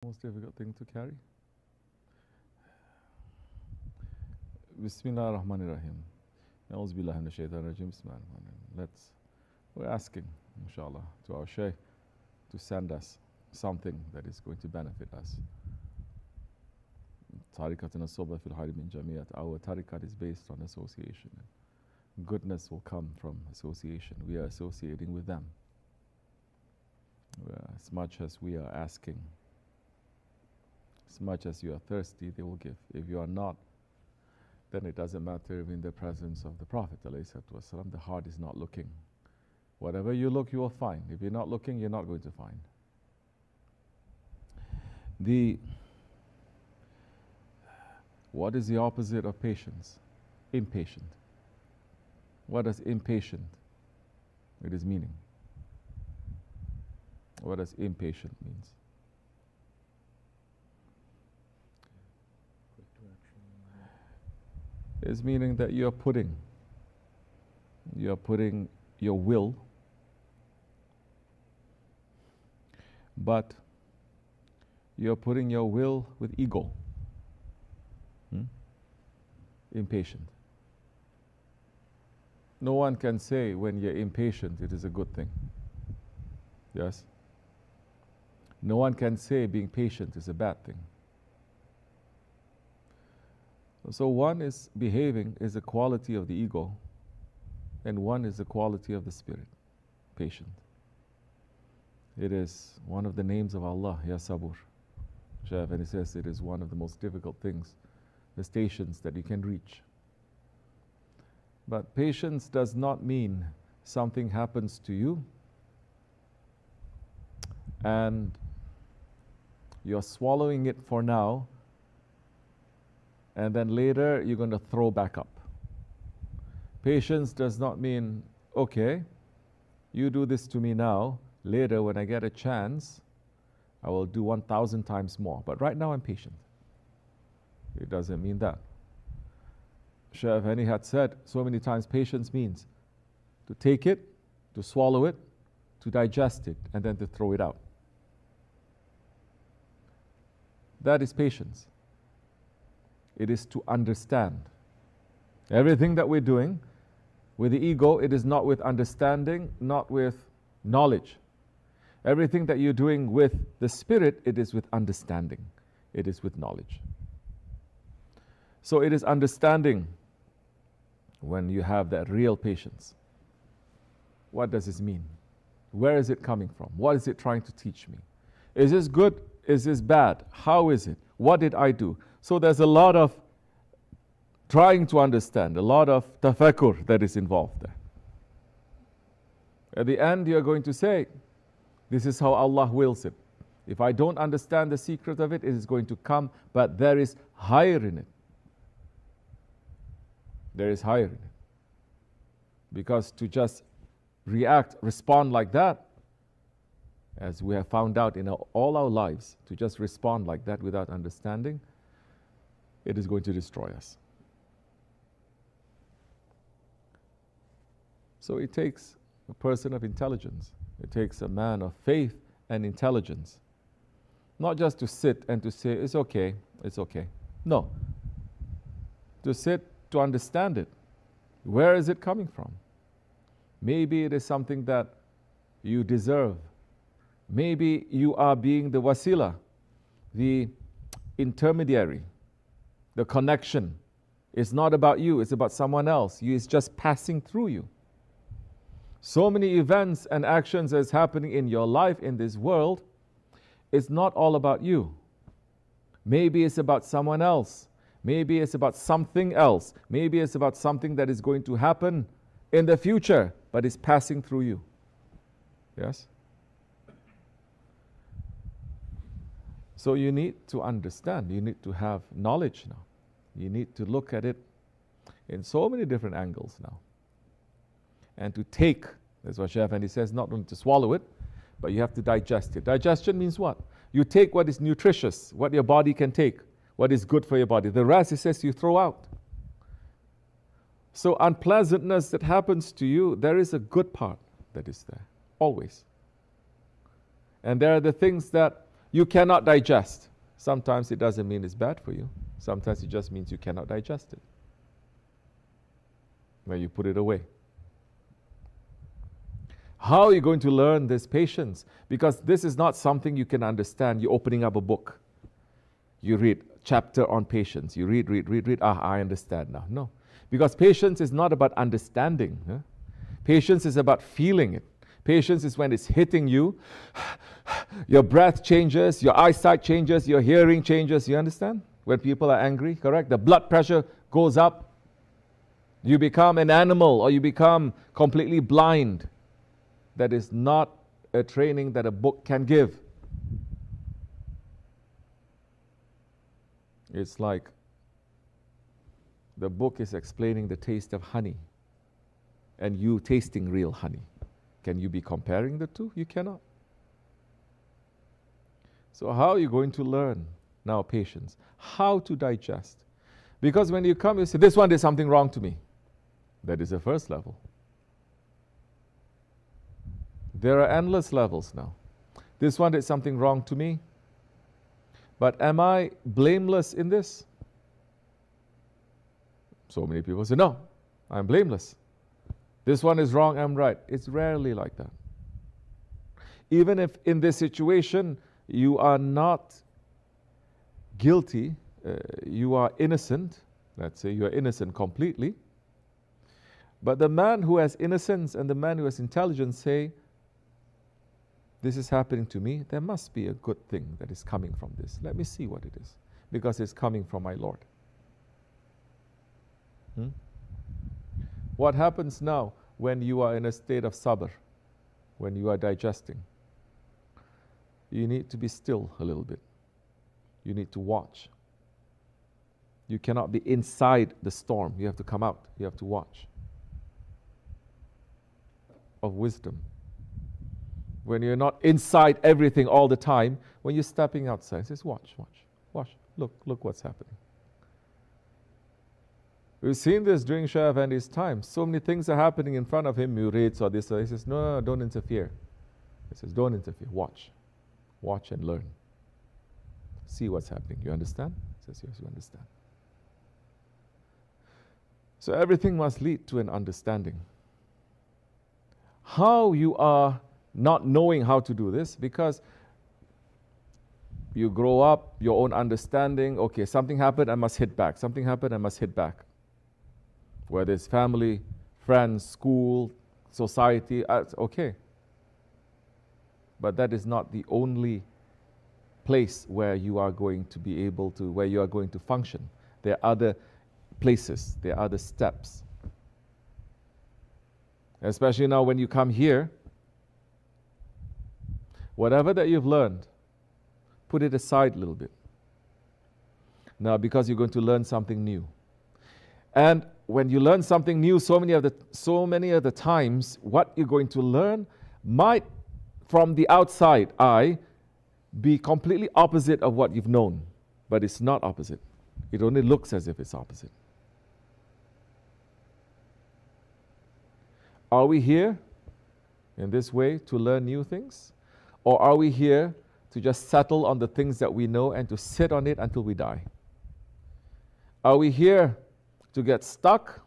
Most difficult thing to carry? Bismillah ar-Rahman ar-Rahim. A'udhu billahi minash shaitanir rajim. We're asking, inshallah, to our Shaykh to send us something that is going to benefit us. Tariqatuna soba fil hayri min jamiyat. Our tariqat is based on association. Goodness will come from association. We are associating with them. As much as we are asking, as much as you are thirsty, they will give. If you are not, then it doesn't matter if in the presence of the Prophet ﷺ, the heart is not looking. Whatever you look, you will find. If you're not looking, you're not going to find. What is the opposite of patience? Impatient. What does impatient? It is meaning. What does impatient means? It's meaning that you're putting your will, but you're putting your will with ego. Impatient. No one can say when you're impatient it is a good thing. Yes? No one can say being patient is a bad thing. So one is behaving is a quality of the ego, and one is a quality of the spirit, patient. It is one of the names of Allah, Ya Sabur. Shaban says it is one of the most difficult things, the stations that you can reach. But patience does not mean something happens to you and you're swallowing it for now, and then later you're going to throw back up. Patience does not mean, okay, you do this to me now, later when I get a chance, I will do 1,000 times more. But right now I'm patient. It doesn't mean that. Shaban had said so many times, patience means to take it, to swallow it, to digest it, and then to throw it out. That is patience. It is to understand. Everything that we're doing with the ego, it is not with understanding, not with knowledge. Everything that you're doing with the spirit, it is with understanding. It is with knowledge. So it is understanding when you have that real patience. What does this mean? Where is it coming from? What is it trying to teach me? Is this good? Is this bad? How is it? What did I do? So there's a lot of trying to understand, a lot of tafakkur that is involved there. At the end, you're going to say, this is how Allah wills it. If I don't understand the secret of it, it is going to come, but there is higher in it. There is higher in it. Because to just react, respond like that, as we have found out in all our lives, to just respond like that without understanding, it is going to destroy us. So it takes a person of intelligence. It takes a man of faith and intelligence. Not just to sit and to say, it's okay, it's okay. No. To sit, to understand it. Where is it coming from? Maybe it is something that you deserve. Maybe you are being the wasila, the intermediary. The connection is not about you, it's about someone else. It's just passing through you. So many events and actions that's happening in your life in this world, it's not all about you. Maybe it's about someone else. Maybe it's about something else. Maybe it's about something that is going to happen in the future, but it's passing through you. Yes? So you need to understand, you need to have knowledge now. You need to look at it in so many different angles now. And to take, that's what Shaban says, not only to swallow it, but you have to digest it. Digestion means what? You take what is nutritious, what your body can take, what is good for your body. The rest, it says, you throw out. So unpleasantness that happens to you, there is a good part that is there, always. And there are the things that you cannot digest. Sometimes it doesn't mean it's bad for you. Sometimes it just means you cannot digest it. When you put it away. How are you going to learn this patience? Because this is not something you can understand. You're opening up a book. You read chapter on patience. You read. I understand now. No. Because patience is not about understanding. Huh? Patience is about feeling it. Patience is when it's hitting you. Your breath changes, your eyesight changes, your hearing changes. You understand? When people are angry, correct? The blood pressure goes up. You become an animal or you become completely blind. That is not a training that a book can give. It's like the book is explaining the taste of honey and you tasting real honey. Can you be comparing the two? You cannot. So how are you going to learn now patience? How to digest? Because when you come, you say, this one did something wrong to me. That is the first level. There are endless levels now. This one did something wrong to me. But am I blameless in this? So many people say, no, I'm blameless. This one is wrong, I'm right. It's rarely like that. Even if in this situation you are not guilty, you are innocent, let's say you are innocent completely, but the man who has innocence and the man who has intelligence say, this is happening to me, there must be a good thing that is coming from this. Let me see what it is, because it's coming from my Lord. What happens now when you are in a state of sabr, when you are digesting? You need to be still a little bit. You need to watch. You cannot be inside the storm. You have to come out. You have to watch. Of wisdom. When you're not inside everything all the time, when you're stepping outside, just watch. Look what's happening. We've seen this during Shaykh Effendi's time. So many things are happening in front of him, murids or this. He says, no, don't interfere. He says, don't interfere. Watch. Watch and learn. See what's happening. You understand? He says, yes, you understand. So everything must lead to an understanding. How you are not knowing how to do this, because you grow up, your own understanding, okay, something happened, I must hit back. Something happened, I must hit back. Whether it's family, friends, school, society, okay. But that is not the only place where you are going to be able to, where you are going to function. There are other places, there are other steps. Especially now when you come here, whatever that you've learned, put it aside a little bit. Now, because you're going to learn something new. And when you learn something new, so many of the times, what you're going to learn might, from the outside eye, be completely opposite of what you've known. But it's not opposite. It only looks as if it's opposite. Are we here in this way to learn new things? Or are we here to just settle on the things that we know and to sit on it until we die? Are we here to get stuck?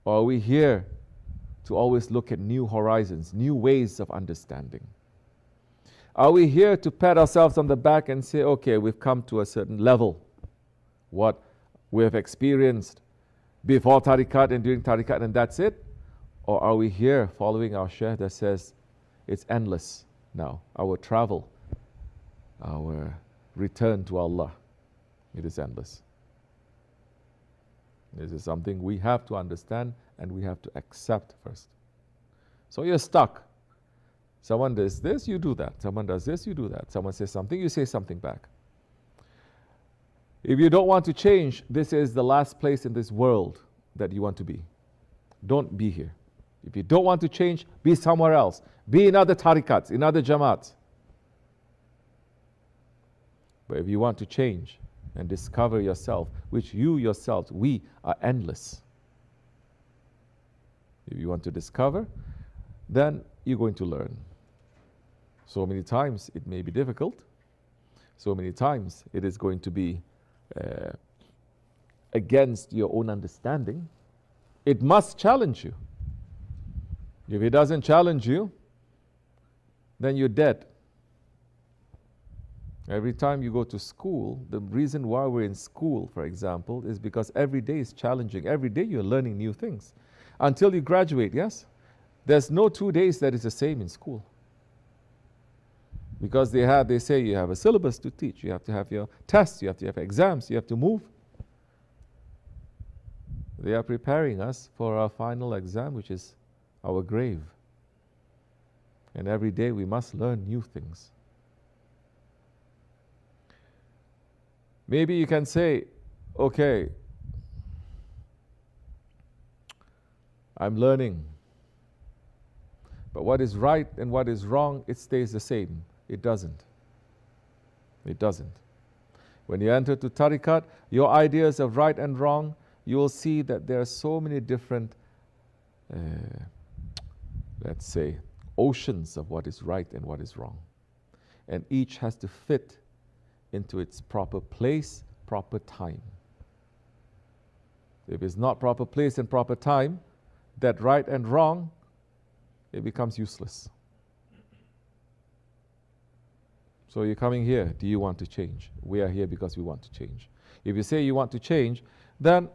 Or are we here to always look at new horizons, new ways of understanding? Are we here to pat ourselves on the back and say, okay, we've come to a certain level? What we have experienced before tariqat and during tariqat, and that's it? Or are we here following our Shaykh that says it's endless now, our travel, our return to Allah, it is endless. This is something we have to understand and we have to accept first. So you're stuck. Someone does this, you do that. Someone does this, you do that. Someone says something, you say something back. If you don't want to change, this is the last place in this world that you want to be. Don't be here. If you don't want to change, be somewhere else. Be in other tariqats, in other jamaats. But if you want to change and discover yourself, which you yourselves, we are endless. If you want to discover, then you're going to learn. So many times it may be difficult, So many times it is going to be against your own understanding. It must challenge you. If it doesn't challenge you, then you're dead. Every time you go to school, the reason why we're in school, for example, is because every day is challenging. Every day you're learning new things. Until you graduate, yes? There's no 2 days that is the same in school. Because they say you have a syllabus to teach. You have to have your tests, you have to have exams, you have to move. They are preparing us for our final exam, which is our grave. And every day we must learn new things. Maybe you can say, okay, I'm learning. But what is right and what is wrong, it stays the same. It doesn't. It doesn't. When you enter to tariqat, your ideas of right and wrong, you will see that there are so many different, let's say, oceans of what is right and what is wrong. And each has to fit into its proper place, proper time. If it's not proper place and proper time, that right and wrong, it becomes useless. So you're coming here, do you want to change? We are here because we want to change. If you say you want to change, then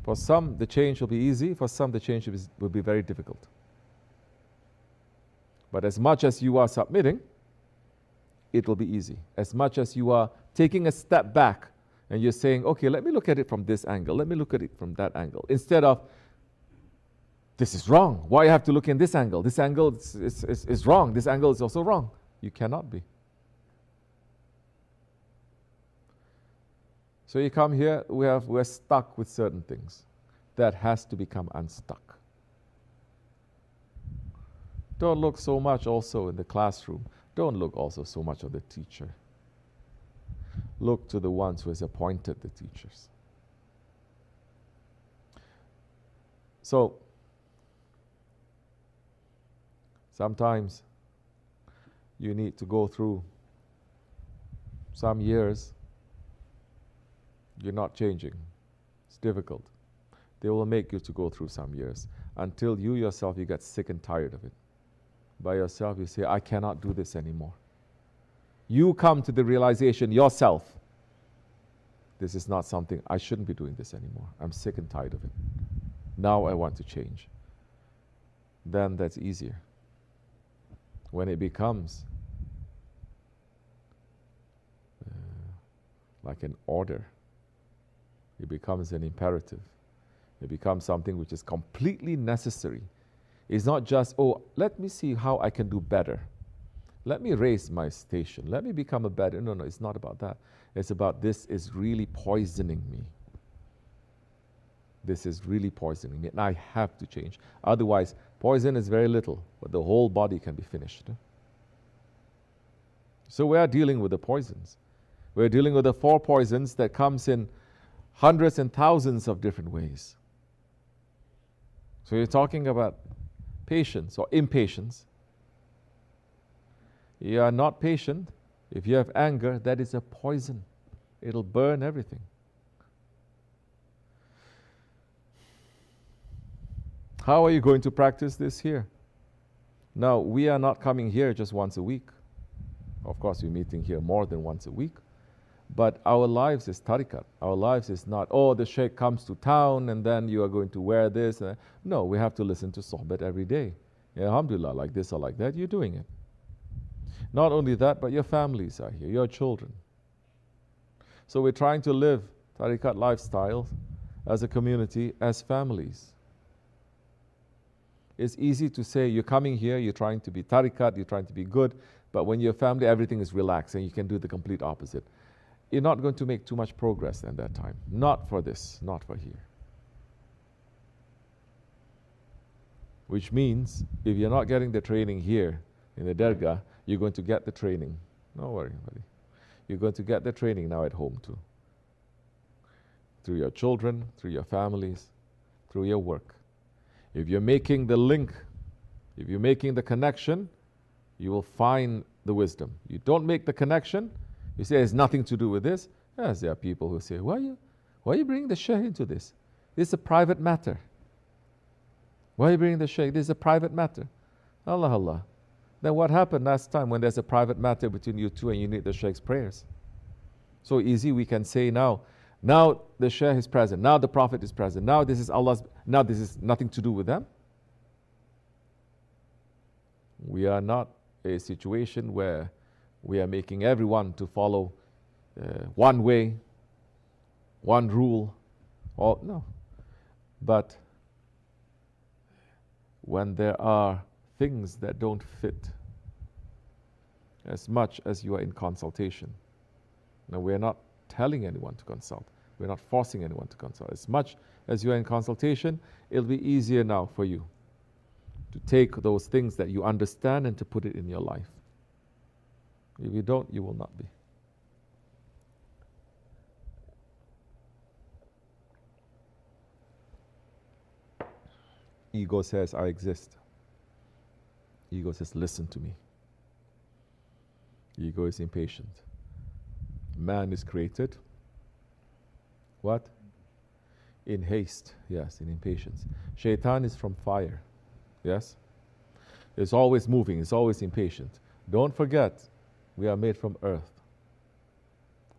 for some the change will be easy, for some the change will be very difficult. But as much as you are submitting, it will be easy. As much as you are taking a step back and you're saying, okay, let me look at it from this angle, let me look at it from that angle, instead of, this is wrong, why you have to look in this angle? This angle is wrong, this angle is also wrong. You cannot be. So you come here, we're stuck with certain things. That has to become unstuck. Don't look so much also in the classroom. Don't look also so much on the teacher. Look to the ones who has appointed the teachers. So, sometimes you need to go through some years. You're not changing. It's difficult. They will make you to go through some years until you yourself, you get sick and tired of it. By yourself, you say, I cannot do this anymore. You come to the realization yourself, this is not something, I shouldn't be doing this anymore. I'm sick and tired of it. Now I want to change. Then that's easier. When it becomes like an order, it becomes an imperative. It becomes something which is completely necessary. It's not just, oh, let me see how I can do better. Let me raise my station. Let me become a better. No, it's not about that. It's about this is really poisoning me. This is really poisoning me, and I have to change. Otherwise, poison is very little, but the whole body can be finished. So we are dealing with the poisons. We're dealing with the 4 poisons that comes in hundreds and thousands of different ways. So you're talking about patience or impatience. You are not patient. If you have anger, that is a poison. It'll burn everything. How are you going to practice this here? Now, we are not coming here just once a week. Of course, we're meeting here more than once a week. But our lives is tariqat. Our lives is not, oh, the sheikh comes to town and then you are going to wear this. No, we have to listen to sohbat every day. Yeah, alhamdulillah, like this or like that, you're doing it. Not only that, but your families are here, your children. So we're trying to live tariqat lifestyle as a community, as families. It's easy to say you're coming here, you're trying to be tariqat, you're trying to be good, but when you're family, everything is relaxed and you can do the complete opposite. You're not going to make too much progress in that time. Not for this, not for here. Which means, if you're not getting the training here in the dergah, you're going to get the training. Don't worry, buddy. You're going to get the training now at home too. Through your children, through your families, through your work. If you're making the link, if you're making the connection, you will find the wisdom. You don't make the connection. You say it's nothing to do with this. Yes, there are people who say, why are you bringing the Shaykh into this? This is a private matter. Why are you bringing the Shaykh? This is a private matter. Allah, Allah. Then what happened last time when there's a private matter between you two and you need the Shaykh's prayers? So easy, we can say now the Shaykh is present, now the Prophet is present, now this is Allah's, now this is nothing to do with them. We are not a situation where we are making everyone to follow one way, one rule, or no. But when there are things that don't fit, as much as you are in consultation. Now, we are not telling anyone to consult. We're not forcing anyone to consult. As much as you are in consultation, it'll be easier now for you to take those things that you understand and to put it in your life. If you don't, you will not be. Ego says, I exist. Ego says, listen to me. Ego is impatient. Man is created. What? In haste. Yes, in impatience. Shaitan is from fire. Yes? It's always moving. It's always impatient. Don't forget, we are made from earth.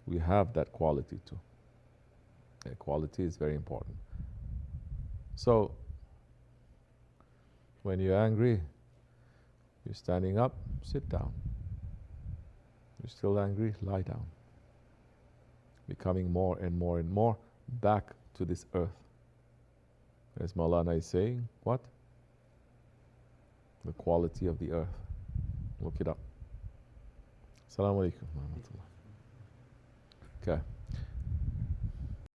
We have that quality too. That quality is very important. So, when you're angry, you're standing up, sit down. You're still angry, lie down. Becoming more and more and more back to this earth. As Maulana is saying, what? The quality of the earth. Look it up. Assalamu alaikum. Okay.